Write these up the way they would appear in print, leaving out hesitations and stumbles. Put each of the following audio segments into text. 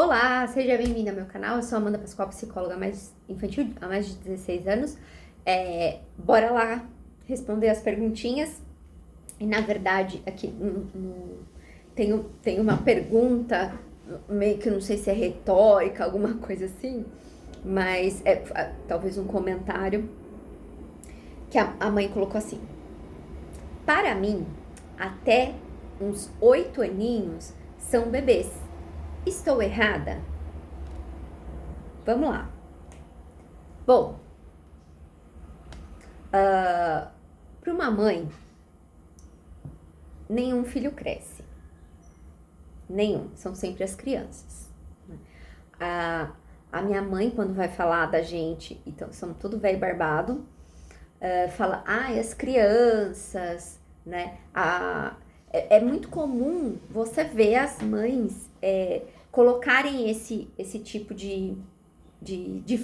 Olá, seja bem-vinda ao meu canal. Eu sou a Amanda Pascoal, psicóloga infantil há mais de 16 anos. Bora lá responder as perguntinhas. E na verdade, aqui tem uma pergunta, meio que não sei se é retórica, alguma coisa assim, mas talvez um comentário que a mãe colocou assim: para mim, até uns 8 aninhos são bebês. Estou errada? Vamos lá. Bom, para uma mãe, nenhum filho cresce. Nenhum. São sempre as crianças. A minha mãe, quando vai falar da gente, então somos tudo velho barbado, fala, as crianças, né? É muito comum você ver as mães colocarem esse tipo de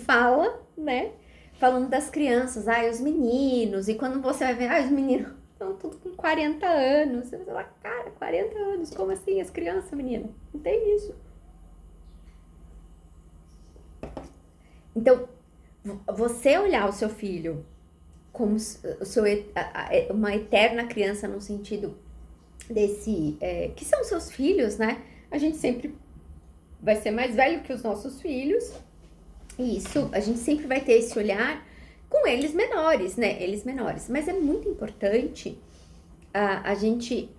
fala, né? Falando das crianças, os meninos, e quando você vai ver, os meninos estão tudo com 40 anos, você vai falar, cara, 40 anos, como assim, as crianças, menina? Não tem isso. Então, você olhar o seu filho como uma eterna criança no sentido desse, que são seus filhos, né? A gente sempre vai ser mais velho que os nossos filhos, e isso, a gente sempre vai ter esse olhar com eles menores, né? Eles menores. Mas é muito importante a gente,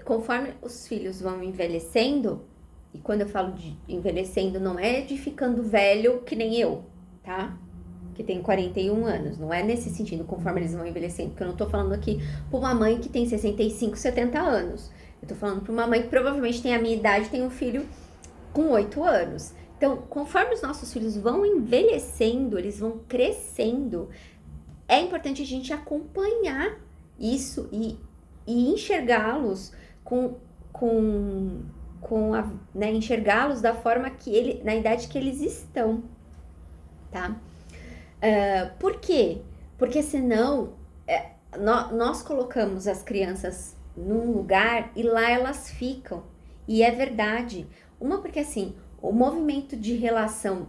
conforme os filhos vão envelhecendo, e quando eu falo de envelhecendo, não é de ficando velho que nem eu, tá? Que tem 41 anos, não é nesse sentido, conforme eles vão envelhecendo, porque eu não tô falando aqui pra uma mãe que tem 65, 70 anos. Eu tô falando pra uma mãe que provavelmente tem a minha idade e tem um filho com 8 anos. Então, conforme os nossos filhos vão envelhecendo, eles vão crescendo, é importante a gente acompanhar isso e enxergá-los né, enxergá-los da forma que na idade que eles estão, tá? Por quê? Porque senão nós colocamos as crianças num lugar e lá elas ficam. E é verdade. Porque assim, o movimento de relação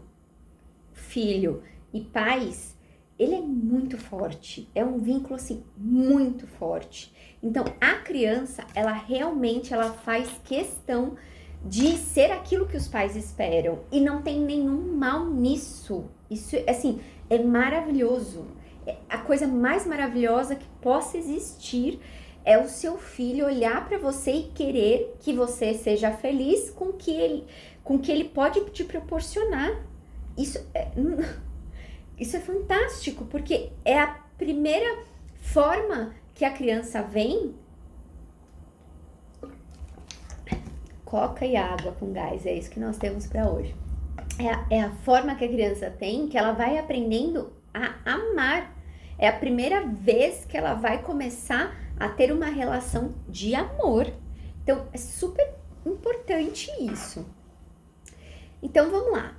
filho e pais, ele é muito forte. É um vínculo assim muito forte. Então, a criança, ela realmente ela faz questão de ser aquilo que os pais esperam. E não tem nenhum mal nisso. Isso, assim, é maravilhoso. A coisa mais maravilhosa que possa existir é o seu filho olhar para você e querer que você seja feliz com o que ele pode te proporcionar. Isso é fantástico, porque é a primeira forma que a criança vem. Coca e água com gás, é isso que nós temos para hoje. É a forma que a criança tem, que ela vai aprendendo a amar. É a primeira vez que ela vai começar a ter uma relação de amor. Então, é super importante isso. Então, vamos lá.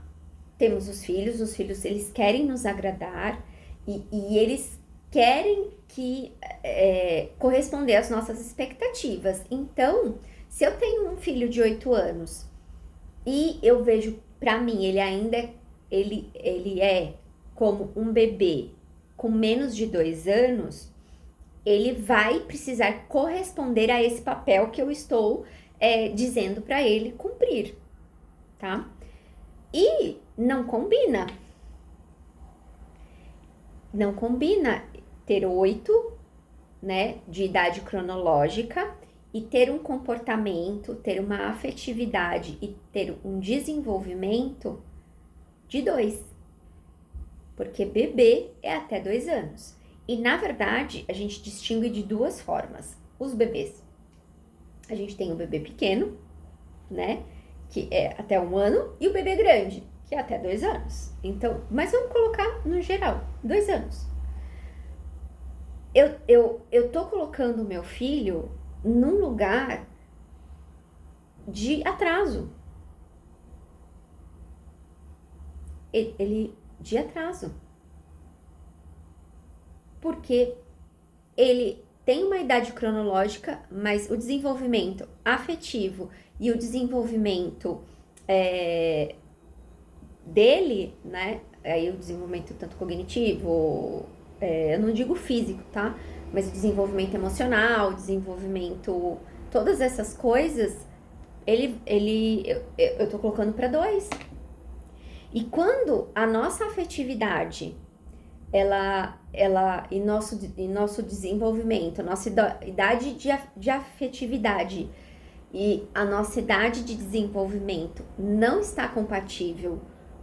Temos os filhos eles querem nos agradar e eles querem corresponder às nossas expectativas. Então, se eu tenho um filho de 8 anos e eu vejo, pra mim, ele é como um bebê com menos de 2 anos, ele vai precisar corresponder a esse papel que eu estou dizendo pra ele cumprir, tá? E não combina. Não combina ter 8, né, de idade cronológica e ter um comportamento, ter uma afetividade e ter um desenvolvimento de 2. Porque bebê é até 2 anos. E, na verdade, a gente distingue de 2 formas. Os bebês. A gente tem o bebê pequeno, né, que é até 1 ano, e o bebê grande, que é até 2 anos. Então, mas vamos colocar no geral, 2 anos. Eu tô colocando o meu filho num lugar de atraso. Ele de atraso. Porque ele tem uma idade cronológica, mas o desenvolvimento afetivo e o desenvolvimento dele, né? Aí o desenvolvimento tanto cognitivo, eu não digo físico, tá? Mas o desenvolvimento emocional, o desenvolvimento, todas essas coisas, eu tô colocando para 2. E quando a nossa afetividade, e nosso desenvolvimento, nossa idade de afetividade e a nossa idade de desenvolvimento não está compatível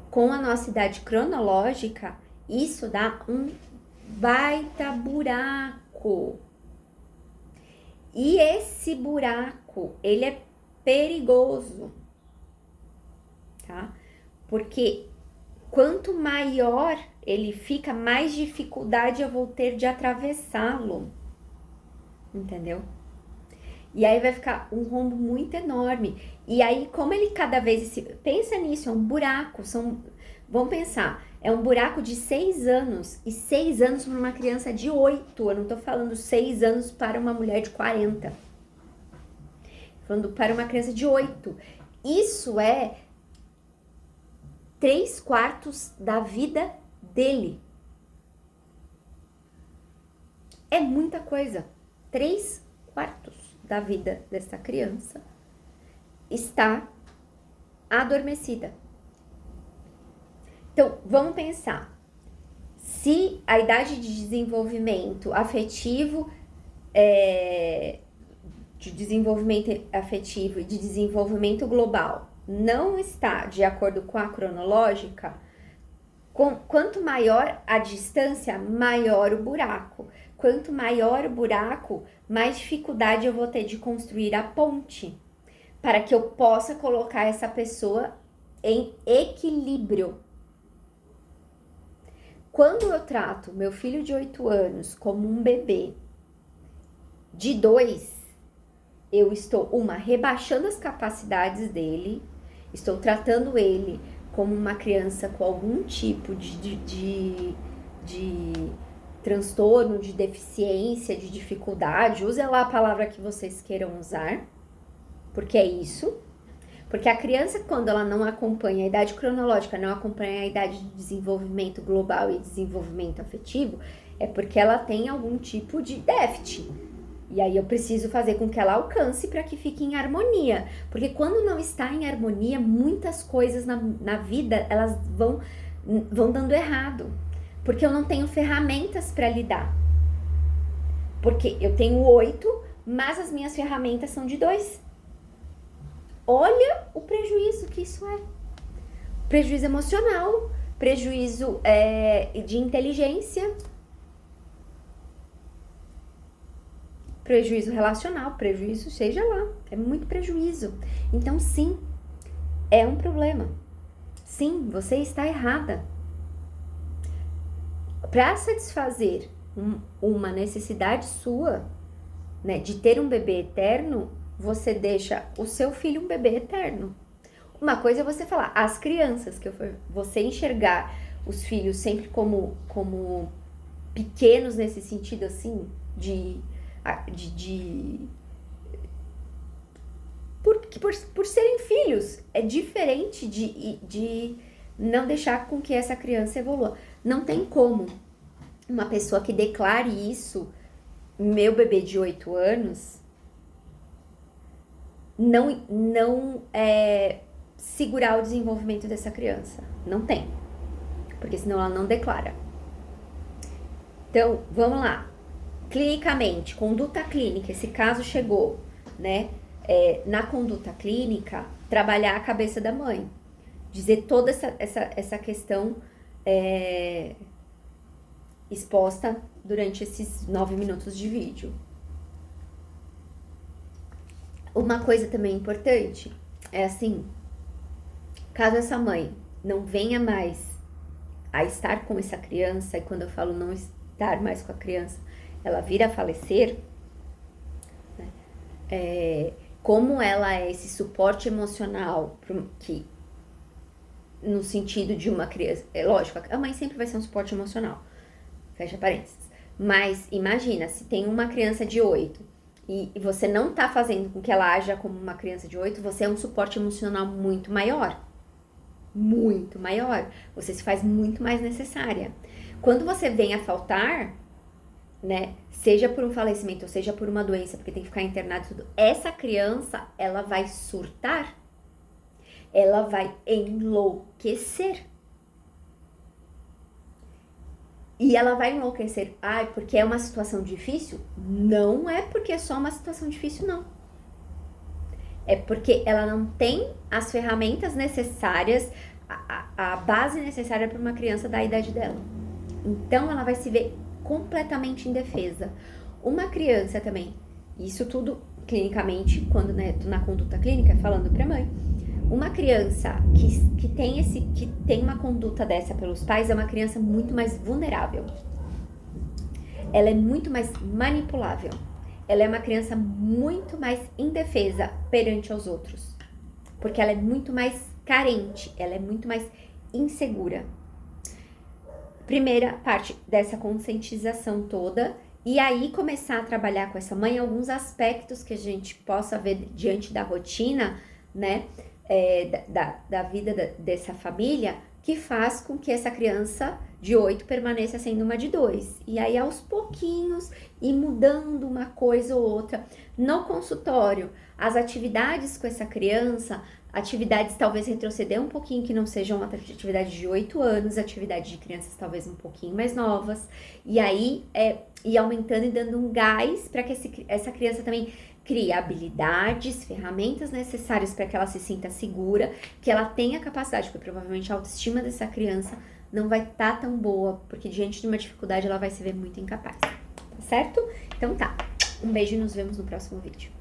com a nossa idade cronológica, isso dá um baita buraco. E esse buraco, ele é perigoso, tá? Porque quanto maior ele fica, mais dificuldade eu vou ter de atravessá-lo, entendeu? E aí vai ficar um rombo muito enorme. E aí, como ele cada vez... Pensa nisso, é um buraco. Vamos pensar, é um buraco de 6 anos. E 6 anos para uma criança de 8. Eu não tô falando 6 anos para uma mulher de 40. Falando para uma criança de 8. Isso é 3/4 da vida dele. É muita coisa. 3/4 da vida dessa criança está adormecida. Então, vamos pensar. Se a idade de desenvolvimento afetivo, de desenvolvimento afetivo e de desenvolvimento global não está de acordo com a cronológica, quanto maior a distância, maior o buraco. Quanto maior o buraco, mais dificuldade eu vou ter de construir a ponte para que eu possa colocar essa pessoa em equilíbrio. Quando eu trato meu filho de 8 anos como um bebê de 2, eu estou, rebaixando as capacidades dele, estou tratando ele como uma criança com algum tipo de transtorno, de deficiência, de dificuldade, use lá a palavra que vocês queiram usar, porque é isso. Porque a criança, quando ela não acompanha a idade cronológica, não acompanha a idade de desenvolvimento global e desenvolvimento afetivo, é porque ela tem algum tipo de déficit. E aí eu preciso fazer com que ela alcance para que fique em harmonia. Porque quando não está em harmonia, muitas coisas na vida, elas vão dando errado. Porque eu não tenho ferramentas para lidar. Porque eu tenho 8, mas as minhas ferramentas são de 2. Olha o prejuízo que isso é. Prejuízo emocional, prejuízo de inteligência, prejuízo relacional, prejuízo seja lá. É muito prejuízo. Então, sim, é um problema. Sim, você está errada. Para satisfazer uma necessidade sua, né, de ter um bebê eterno, você deixa o seu filho um bebê eterno. Uma coisa é você falar, as crianças, você enxergar os filhos sempre como pequenos nesse sentido assim, por serem filhos, é diferente de não deixar com que essa criança evolua. Não tem como uma pessoa que declare isso, meu bebê de 8 anos, não segurar o desenvolvimento dessa criança. Não tem. Porque senão ela não declara. Então, vamos lá. Clinicamente, conduta clínica, esse caso chegou, né? Na conduta clínica, trabalhar a cabeça da mãe. Dizer toda essa questão exposta durante esses 9 minutos de vídeo. Uma coisa também importante é assim, caso essa mãe não venha mais a estar com essa criança, e quando eu falo não estar mais com a criança, ela vir a falecer, né? Como ela é esse suporte emocional, que no sentido de uma criança, lógico, a mãe sempre vai ser um suporte emocional, fecha parênteses, mas imagina, se tem uma criança de 8, e você não tá fazendo com que ela haja como uma criança de 8, você é um suporte emocional muito maior. Muito maior. Você se faz muito mais necessária. Quando você vem a faltar, né, seja por um falecimento ou seja por uma doença, porque tem que ficar internado e tudo, essa criança, ela vai surtar, ela vai enlouquecer. E ela vai enlouquecer, porque é uma situação difícil? Não é porque é só uma situação difícil, não. É porque ela não tem as ferramentas necessárias, a base necessária para uma criança da idade dela. Então, ela vai se ver completamente indefesa. Uma criança também, isso tudo clinicamente, quando, né, tô na conduta clínica, falando pra mãe, uma criança que tem uma conduta dessa pelos pais é uma criança muito mais vulnerável. Ela é muito mais manipulável. Ela é uma criança muito mais indefesa perante aos outros. Porque ela é muito mais carente, ela é muito mais insegura. Primeira parte dessa conscientização toda, e aí começar a trabalhar com essa mãe alguns aspectos que a gente possa ver diante da rotina, né, da vida dessa família, que faz com que essa criança de 8 permaneça sendo uma de 2. E aí, aos pouquinhos, ir mudando uma coisa ou outra. No consultório, as atividades com essa criança, atividades talvez retroceder um pouquinho, que não sejam atividades de 8 anos, atividades de crianças talvez um pouquinho mais novas. E aí, ir aumentando e dando um gás para que essa criança também crie habilidades, ferramentas necessárias para que ela se sinta segura, que ela tenha capacidade, porque provavelmente a autoestima dessa criança não vai estar tão boa, porque diante de uma dificuldade ela vai se ver muito incapaz, tá certo? Então tá, um beijo e nos vemos no próximo vídeo.